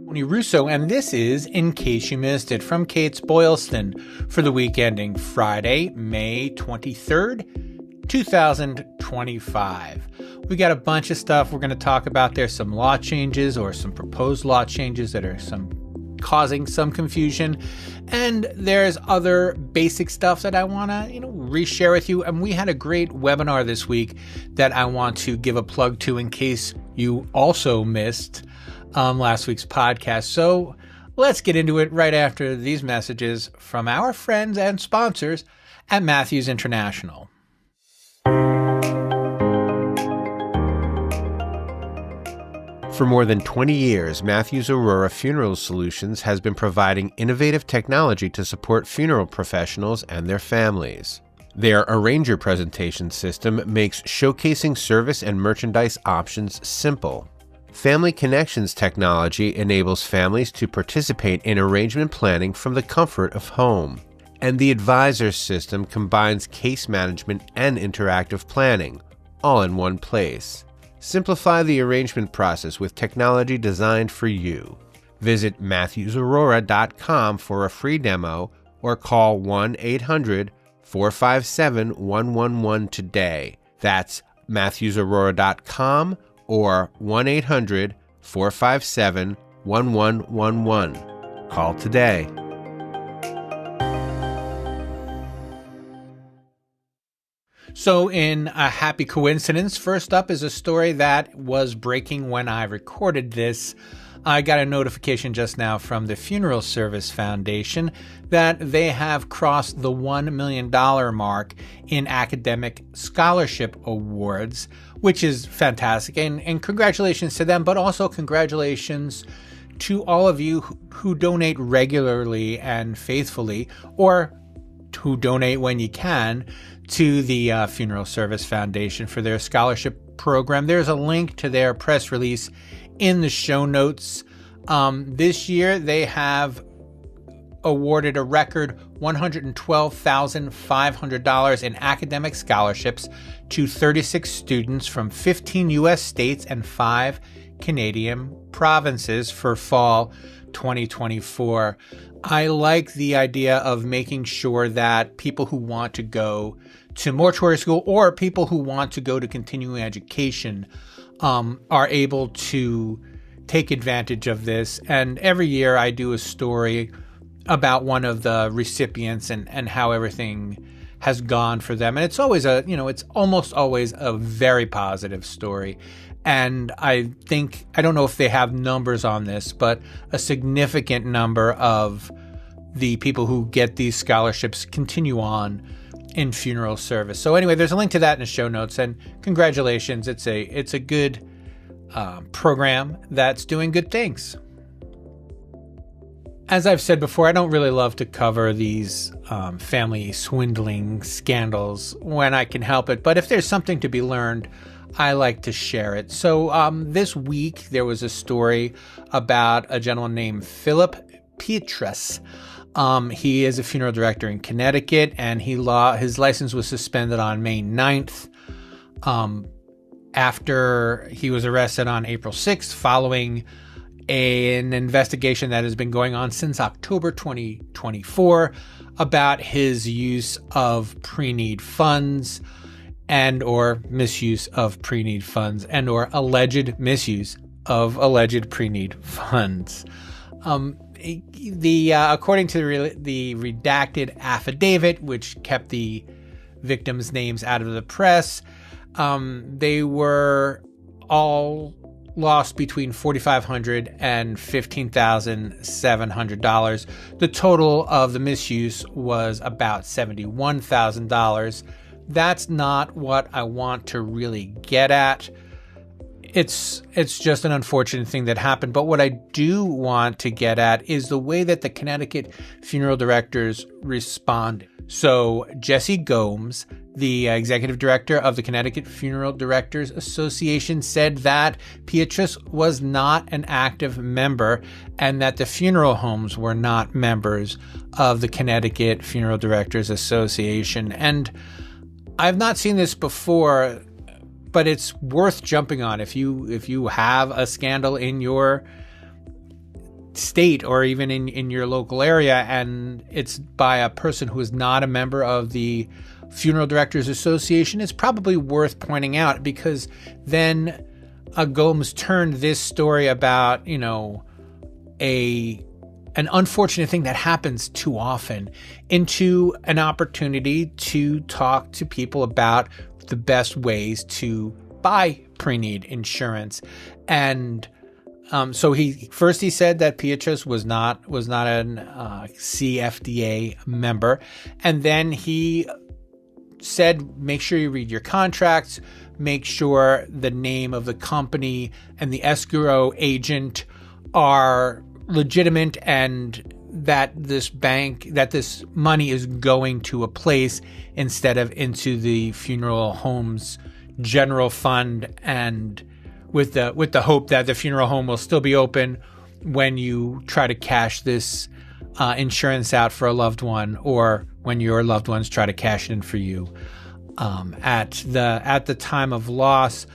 Tony Russo, and this is In Case You Missed It from Kates-Boylston for the week ending Friday, May 23rd, 2025. We got a bunch of stuff we're going to talk about. There's some law changes or some proposed law changes that are causing some confusion, and there's other basic stuff that I want to reshare with you. And we had a great webinar this week that I want to give a plug to in case you also missed last week's podcast. So let's get into it right after these messages from our friends and sponsors at Matthews International. For more than 20 years, Matthews Aurora Funeral Solutions has been providing innovative technology to support funeral professionals and their families. Their Arranger presentation system makes showcasing service and merchandise options simple. Family Connections technology enables families to participate in arrangement planning from the comfort of home. And the Advisor system combines case management and interactive planning, all in one place. Simplify the arrangement process with technology designed for you. Visit MatthewsAurora.com for a free demo or call 1-800-457-111 today. That's MatthewsAurora.com or 1-800-457-1111. Call today. So in a happy coincidence, first up is a story that was breaking when I recorded this. I got a notification just now from the Funeral Service Foundation that they have crossed the $1 million mark in academic scholarship awards, which is fantastic. And congratulations to them, but also congratulations to all of you who donate regularly and faithfully, or who donate when you can, to the Funeral Service Foundation for their scholarship program. There's a link to their press release in the show notes. This year, they have awarded a record $112,500 in academic scholarships to 36 students from 15 U.S. states and 5 Canadian provinces for fall 2024. I like the idea of making sure that people who want to go to mortuary school or people who want to go to continuing education are able to take advantage of this. And every year I do a story about one of the recipients and how everything has gone for them. And it's always it's almost always a very positive story. And I don't know if they have numbers on this, but a significant number of the people who get these scholarships continue on in funeral service. So anyway, there's a link to that in the show notes, and congratulations. It's a good program that's doing good things. As I've said before, I don't really love to cover these family swindling scandals when I can help it, but if there's something to be learned, I like to share it. So this week, there was a story about a gentleman named Philip Petrus. He is a funeral director in Connecticut, and his license was suspended on May 9th after he was arrested on April 6th following an investigation that has been going on since October 2024 about his use of pre-need funds and or misuse of pre-need funds and or alleged misuse of alleged pre-need funds. According to the redacted affidavit, which kept the victims' names out of the press, they were all lost between $4,500 and $15,700. The total of the misuse was about $71,000. That's not what I want to really get at. It's just an unfortunate thing that happened. But what I do want to get at is the way that the Connecticut funeral directors responded. So Jesse Gomes, the executive director of the Connecticut Funeral Directors Association, said that Petrus was not an active member and that the funeral homes were not members of the Connecticut Funeral Directors Association. And I've not seen this before, but it's worth jumping on. If you have a scandal in your state or even in your local area, and it's by a person who is not a member of the Funeral Directors Association, it's probably worth pointing out, because then Gomes turned this story about, an unfortunate thing that happens too often into an opportunity to talk to people about the best ways to buy pre-need insurance. And so he said that Pietras was not an CFDA member, and then he said, make sure you read your contracts, make sure the name of the company and the escrow agent are legitimate, and that this money is going to a place instead of into the funeral home's general fund, and with the hope that the funeral home will still be open when you try to cash this insurance out for a loved one, or when your loved ones try to cash it in for you at the time of loss.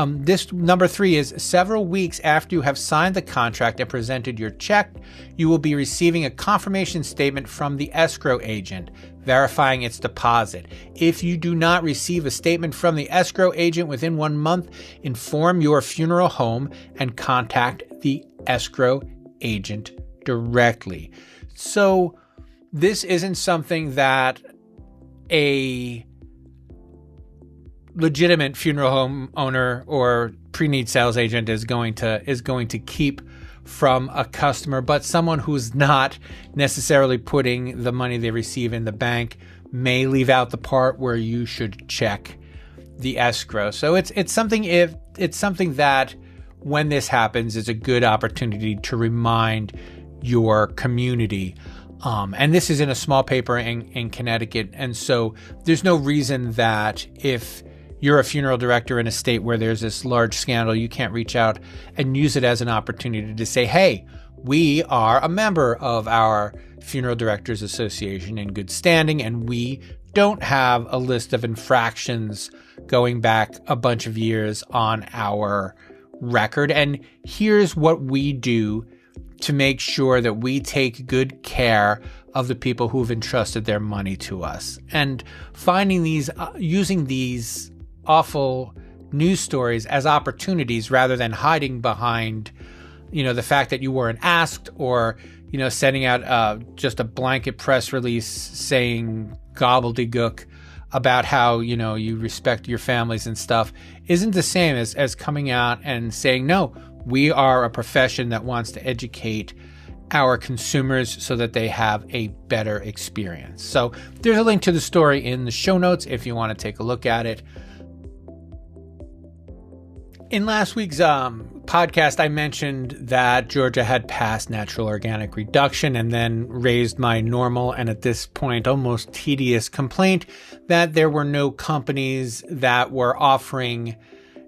This number 3 is several weeks after you have signed the contract and presented your check, you will be receiving a confirmation statement from the escrow agent verifying its deposit. If you do not receive a statement from the escrow agent within 1 month, inform your funeral home and contact the escrow agent directly. So this isn't something that a legitimate funeral home owner or pre-need sales agent is going to keep from a customer, but someone who's not necessarily putting the money they receive in the bank may leave out the part where you should check the escrow. So it's something that when this happens is a good opportunity to remind your community. And this is in a small paper in Connecticut, and so there's no reason that if you're a funeral director in a state where there's this large scandal, you can't reach out and use it as an opportunity to say, hey, we are a member of our Funeral Directors Association in good standing, and we don't have a list of infractions going back a bunch of years on our record. And here's what we do to make sure that we take good care of the people who've entrusted their money to us. And finding these, using these awful news stories as opportunities rather than hiding behind, the fact that you weren't asked, or, sending out just a blanket press release saying gobbledygook about how, you respect your families and stuff, isn't the same as coming out and saying, no, we are a profession that wants to educate our consumers so that they have a better experience. So there's a link to the story in the show notes if you want to take a look at it. In last week's podcast, I mentioned that Georgia had passed natural organic reduction, and then raised my normal and at this point almost tedious complaint that there were no companies that were offering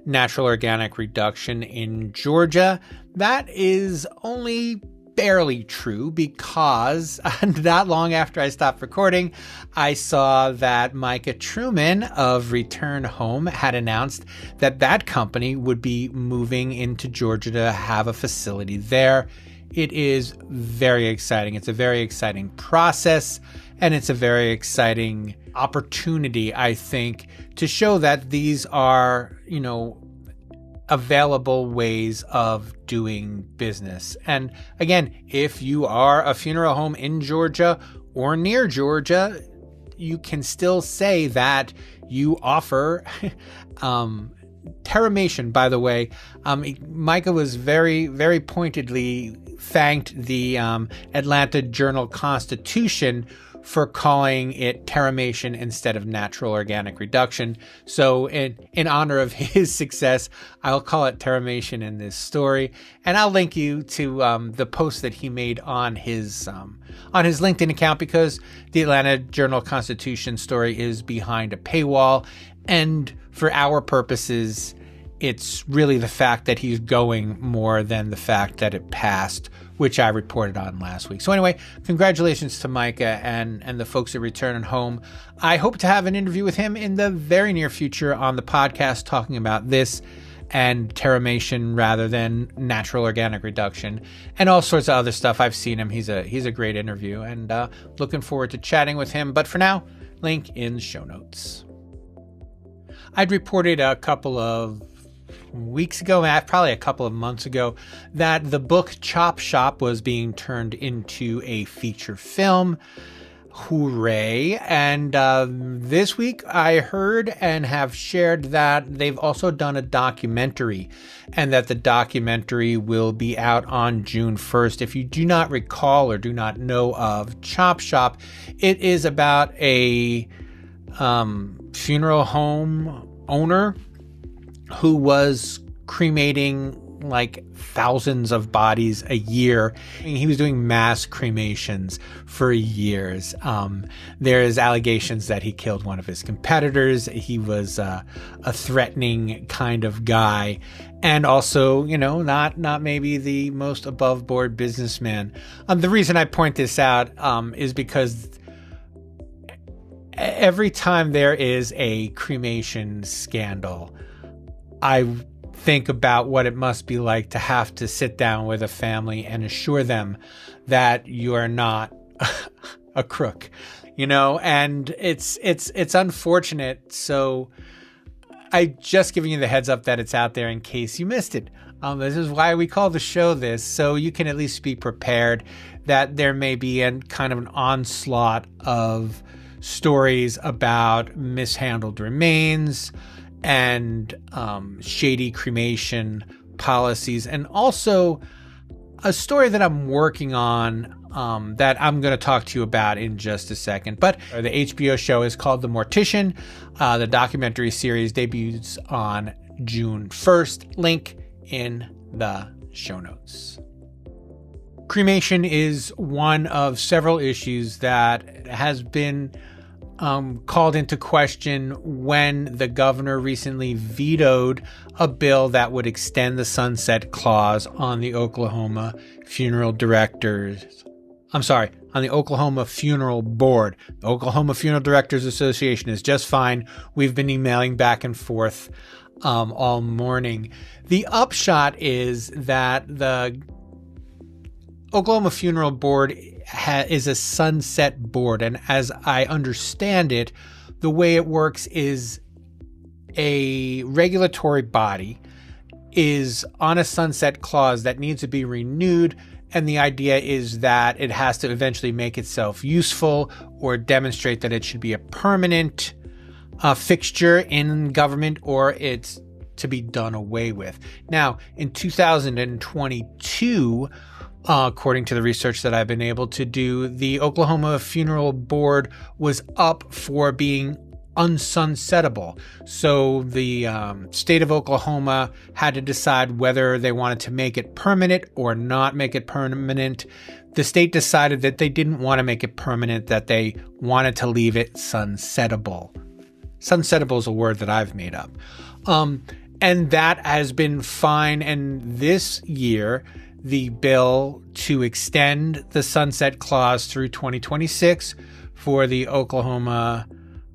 natural organic reduction in Georgia. That is only barely true, because not long after I stopped recording, I saw that Micah Truman of Return Home had announced that company would be moving into Georgia to have a facility there. It is very exciting. It's a very exciting process, and it's a very exciting opportunity, I think, to show that these are, available ways of doing business. And again, if you are a funeral home in Georgia or near Georgia, you can still say that you offer Terramation. By the way, Micah was very, very pointedly thanked the Atlanta Journal-Constitution for calling it Terramation instead of natural organic reduction. So in honor of his success, I'll call it Terramation in this story. And I'll link you to the post that he made on his LinkedIn account, because the Atlanta Journal-Constitution story is behind a paywall. And for our purposes, it's really the fact that he's going more than the fact that it passed, which I reported on last week. So anyway, congratulations to Micah and the folks at Return Home. I hope to have an interview with him in the very near future on the podcast talking about this and Terramation rather than natural organic reduction, and all sorts of other stuff. I've seen him. He's a great interview, and looking forward to chatting with him. But for now, link in the show notes. I'd reported a couple of weeks ago, probably a couple of months ago, that the book Chop Shop was being turned into a feature film. Hooray. And this week I heard and have shared that they've also done a documentary, and that the documentary will be out on June 1st. If you do not recall or do not know of Chop Shop, it is about a funeral home owner who was cremating like thousands of bodies a year. He was doing mass cremations for years. There's allegations that he killed one of his competitors. He was a threatening kind of guy, and also, not maybe the most above board businessman. The reason I point this out is because every time there is a cremation scandal, I think about what it must be like to have to sit down with a family and assure them that you are not a crook, and it's unfortunate. So I just giving you the heads up that it's out there in case you missed it. This is why we call the show this, so you can at least be prepared that there may be kind of an onslaught of stories about mishandled remains and shady cremation policies, and also a story that I'm working on that I'm going to talk to you about in just a second. But the HBO show is called The Mortician. The documentary series debuts on June 1st. Link in the show notes. Cremation is one of several issues that has been called into question when the governor recently vetoed a bill that would extend the sunset clause on the Oklahoma Funeral Funeral Board. The Oklahoma Funeral Directors Association is just fine. We've been emailing back and forth all morning. The upshot is that the Oklahoma Funeral Board is a sunset board, and as I understand it, the way it works is a regulatory body is on a sunset clause that needs to be renewed, and the idea is that it has to eventually make itself useful or demonstrate that it should be a permanent fixture in government, or it's to be done away with. Now, in 2022, according to the research that I've been able to do, the Oklahoma Funeral Board was up for being unsunsettable. So the state of Oklahoma had to decide whether they wanted to make it permanent or not make it permanent. The state decided that they didn't want to make it permanent, that they wanted to leave it sunsettable. Sunsettable is a word that I've made up. And that has been fine. And this year, the bill to extend the sunset clause through 2026 for the Oklahoma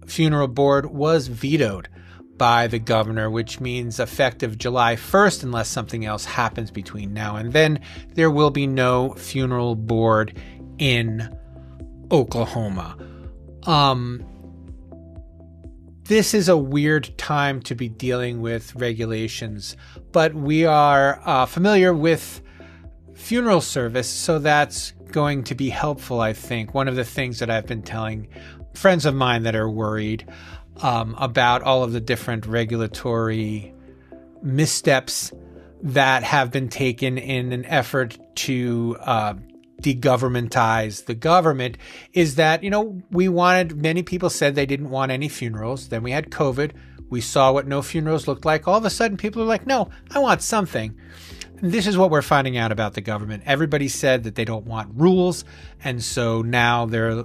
Funeral Board was vetoed by the governor, which means effective July 1st, unless something else happens between now and then, there will be no funeral board in Oklahoma. This is a weird time to be dealing with regulations, but we are familiar with funeral service, so that's going to be helpful, I think. One of the things that I've been telling friends of mine that are worried about all of the different regulatory missteps that have been taken in an effort to degovernmentize the government is that, many people said they didn't want any funerals. Then we had COVID. We saw what no funerals looked like. All of a sudden, people are like, no, I want something. This is what we're finding out about the government. Everybody said that they don't want rules. And so now there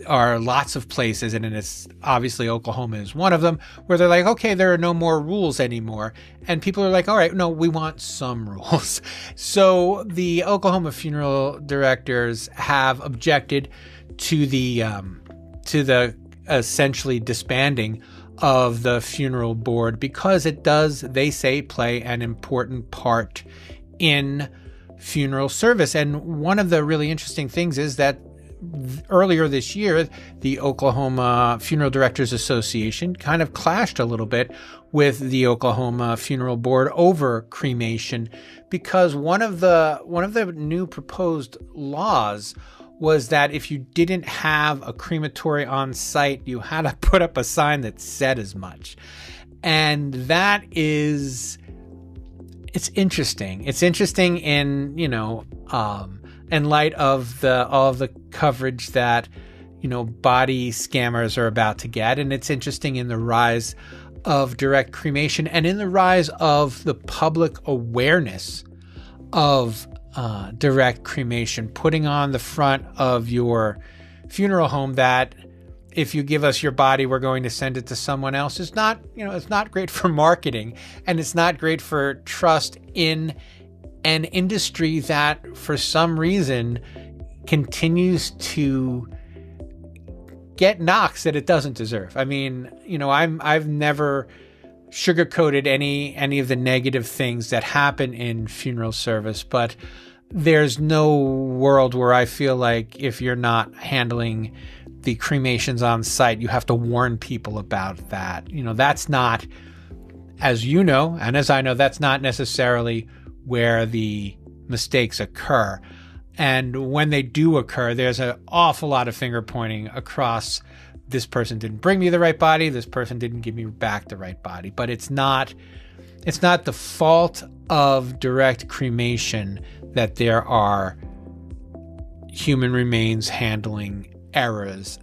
are lots of places, and it's obviously Oklahoma is one of them, where they're like, okay, there are no more rules anymore. And people are like, all right, no, we want some rules. So the Oklahoma funeral directors have objected to the essentially disbanding of the funeral board because it does, they say, play an important part in funeral service. And one of the really interesting things is that earlier this year, the Oklahoma Funeral Directors Association kind of clashed a little bit with the Oklahoma Funeral Board over cremation because one of the new proposed laws was that if you didn't have a crematory on site, you had to put up a sign that said as much. And that is, it's interesting. It's interesting in, in light of all of the coverage that, body scammers are about to get. And it's interesting in the rise of direct cremation and in the rise of the public awareness of direct cremation, putting on the front of your funeral home that if you give us your body, we're going to send it to someone else is not, it's not great for marketing, and it's not great for trust in an industry that for some reason continues to get knocks that it doesn't deserve. I mean, I've never sugarcoated any of the negative things that happen in funeral service, but there's no world where I feel like if you're not handling the cremations on site, you have to warn people about that. That's not, as you know, and as I know, that's not necessarily where the mistakes occur. And when they do occur, there's an awful lot of finger pointing across, this person didn't bring me the right body, this person didn't give me back the right body. But it's not the fault of direct cremation that there are human remains handling errors.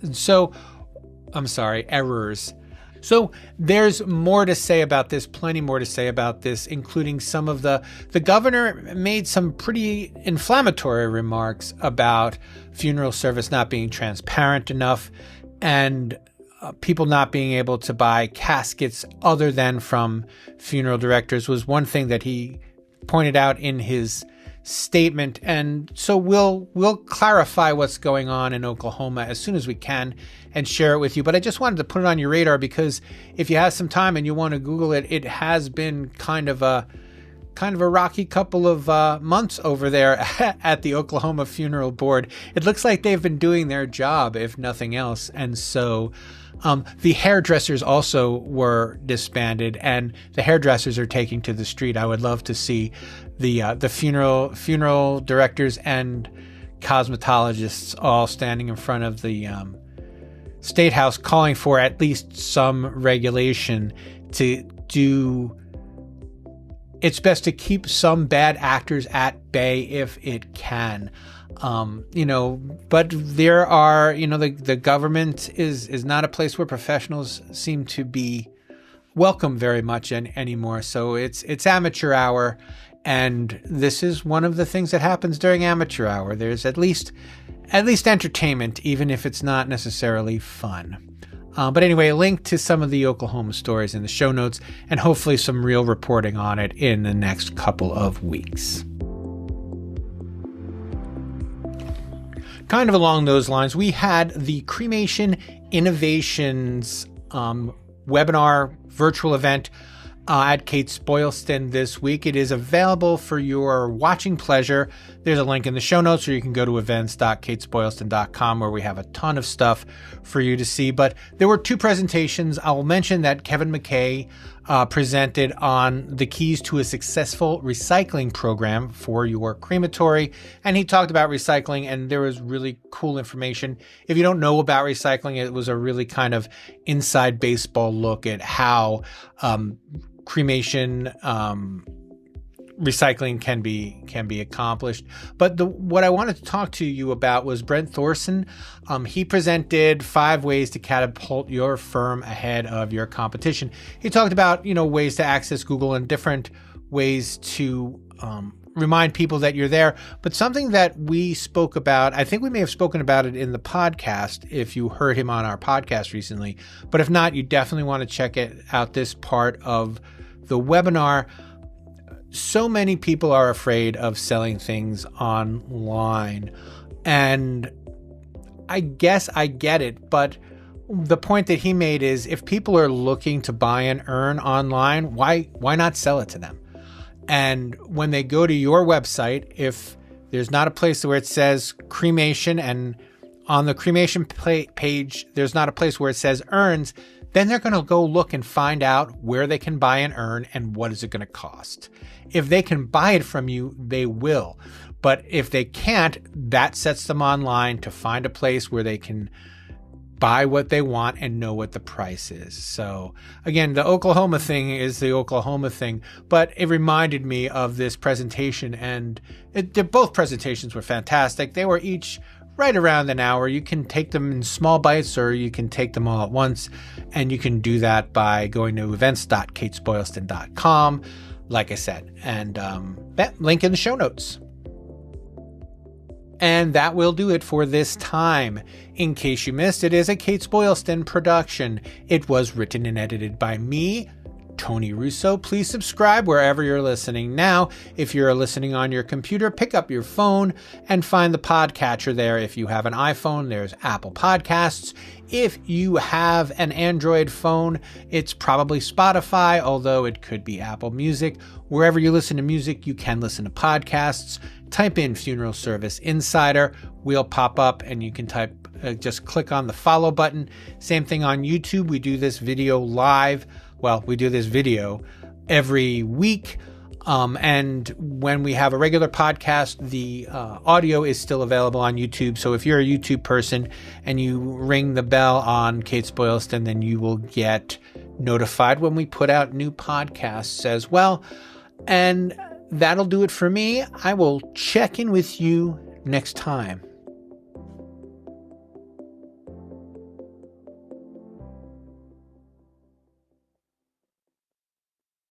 Errors. So there's more to say about this, plenty more to say about this, including some of the governor made some pretty inflammatory remarks about funeral service not being transparent enough and people not being able to buy caskets other than from funeral directors was one thing that he pointed out in his statement. And so we'll clarify what's going on in Oklahoma as soon as we can and share it with you. But I just wanted to put it on your radar because if you have some time and you want to Google it, it has been kind of a rocky couple of months over there at the Oklahoma Funeral Board. It looks like they've been doing their job, if nothing else. And so the hairdressers also were disbanded, and the hairdressers are taking to the street. I would love to see the funeral directors and cosmetologists all standing in front of the State House calling for at least some regulation to do its best to keep some bad actors at bay if it can. But there are, the government is not a place where professionals seem to be welcome very much anymore. So it's amateur hour. And this is one of the things that happens during amateur hour. There's at least entertainment, even if it's not necessarily fun. But anyway, a link to some of the Oklahoma stories in the show notes, and hopefully some real reporting on it in the next couple of weeks. Kind of along those lines, we had the Cremation Innovations webinar virtual event at Kates-Boylston this week. It is available for your watching pleasure. There's a link in the show notes, or you can go to events.katesboylston.com where we have a ton of stuff for you to see. But there were two presentations. I will mention that Kevin McKay presented on the keys to a successful recycling program for your crematory. And he talked about recycling, and there was really cool information. If you don't know about recycling, it was a really kind of inside baseball look at how cremation recycling can be accomplished. But what I wanted to talk to you about was Brent Thorson. He presented 5 ways to catapult your firm ahead of your competition. He talked about ways to access Google and different ways to remind people that you're there. But something that we spoke about, I think we may have spoken about it in the podcast if you heard him on our podcast recently. But if not, you definitely want to check out this part of the webinar. So many people are afraid of selling things online, and I guess I get it, but the point that he made is if people are looking to buy an urn online, why not sell it to them? And when they go to your website, if there's not a place where it says cremation and on the cremation page, there's not a place where it says urns, then they're going to go look and find out where they can buy an urn and what is it going to cost. If they can buy it from you, they will. But if they can't, that sets them online to find a place where they can buy what they want and know what the price is. So again, the Oklahoma thing is the Oklahoma thing, but it reminded me of this presentation, and both presentations were fantastic. They were each right around an hour. You can take them in small bites or you can take them all at once, and you can do that by going to events.Kates-Boylston.com, like I said, and link in the show notes. And that will do it for this time. In case you missed, it is a Kates-Boylston production. It was written and edited by me, Tony Russo. Please subscribe wherever you're listening now. If you're listening on your computer, pick up your phone and find the podcatcher there. If you have an iPhone, there's Apple Podcasts. If you have an Android phone, it's probably Spotify, although it could be Apple Music. Wherever you listen to music, you can listen to podcasts. Type in Funeral Service Insider. We'll pop up and you can just click on the follow button. Same thing on YouTube. We do this video live. Well, we do this video every week. And when we have a regular podcast, the audio is still available on YouTube. So if you're a YouTube person and you ring the bell on Kates-Boylston, then you will get notified when we put out new podcasts as well. And that'll do it for me. I will check in with you next time.